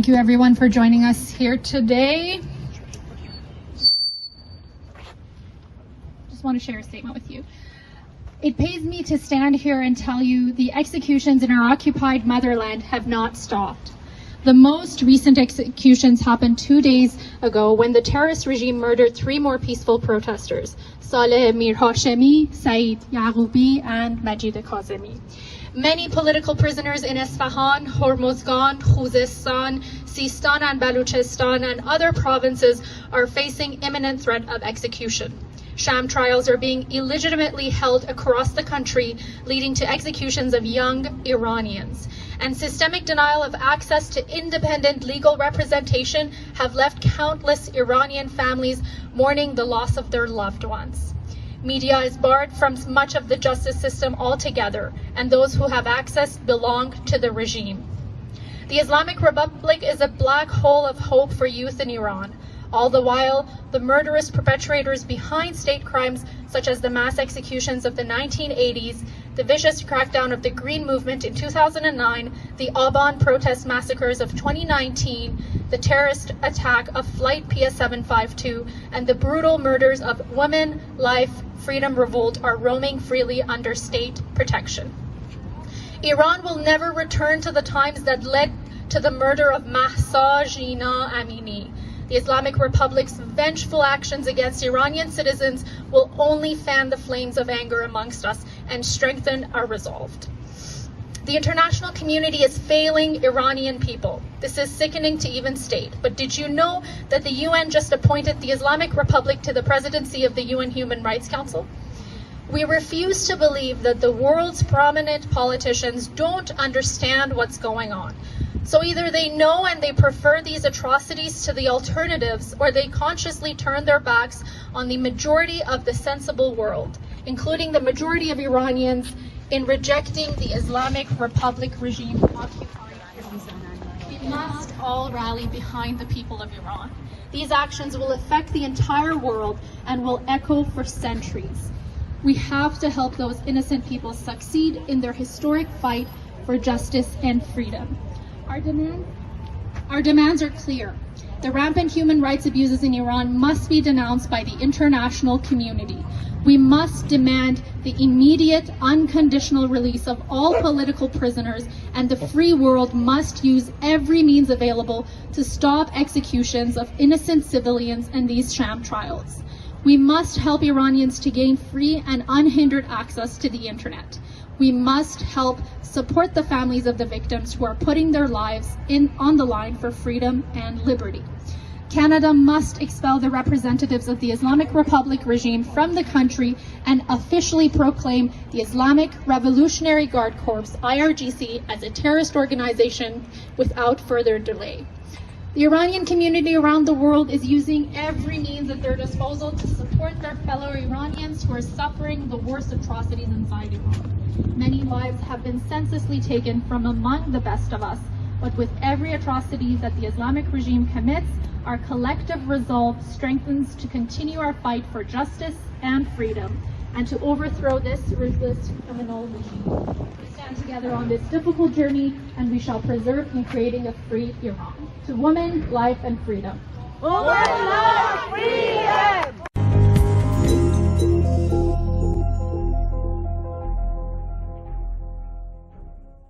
Thank you everyone for joining us here today. Just want to share a statement with you. It pains me to stand here and tell you the executions in our occupied motherland have not stopped. The most recent executions happened 2 days ago when the terrorist regime murdered 3 more peaceful protesters, Saleh Mir-Hashemi, Saeed Yaqoubi, and Majid Kazemi. Many political prisoners in Isfahan, Hormozgan, Khuzestan, Sistan and Baluchistan and other provinces are facing imminent threat of execution. Sham trials are being illegitimately held across the country, leading to executions of young Iranians. And systemic denial of access to independent legal representation have left countless Iranian families mourning the loss of their loved ones. Media is barred from much of the justice system altogether, and those who have access belong to the regime. The Islamic Republic is a black hole of hope for youth in Iran. All the while, the murderous perpetrators behind state crimes such as the mass executions of the 1980s, the vicious crackdown of the Green Movement in 2009, the Aban protest massacres of 2019, the terrorist attack of Flight PS752, and the brutal murders of Women, Life, Freedom Revolt are roaming freely under state protection. Iran will never return to the times that led to the murder of Mahsa Jina Amini. The Islamic Republic's vengeful actions against Iranian citizens will only fan the flames of anger amongst us and strengthen our resolve. The international community is failing Iranian people. This is sickening to even state. But did you know that the UN just appointed the Islamic Republic to the presidency of the UN Human Rights Council? We refuse to believe that the world's prominent politicians don't understand what's going on. So either they know and they prefer these atrocities to the alternatives, or they consciously turn their backs on the majority of the sensible world, including the majority of Iranians, in rejecting the Islamic Republic regime occupying Iran. We must all rally behind the people of Iran. These actions will affect the entire world and will echo for centuries. We have to help those innocent people succeed in their historic fight for justice and freedom. Our demands are clear. The rampant human rights abuses in Iran must be denounced by the international community. We must demand the immediate, unconditional release of all political prisoners, and the free world must use every means available to stop executions of innocent civilians and these sham trials. We must help Iranians to gain free and unhindered access to the internet. We must help support the families of the victims who are putting their lives on the line for freedom and liberty. Canada must expel the representatives of the Islamic Republic regime from the country and officially proclaim the Islamic Revolutionary Guard Corps, IRGC, as a terrorist organization without further delay. The Iranian community around the world is using every means at their disposal to support their fellow Iranians who are suffering the worst atrocities inside Iran. Many lives have been senselessly taken from among the best of us, but with every atrocity that the Islamic regime commits, our collective resolve strengthens to continue our fight for justice and freedom, and to overthrow this ruthless criminal regime. We stand together on this difficult journey, and we shall persevere in creating a free Iran. To women, life, and freedom. Women, life, freedom!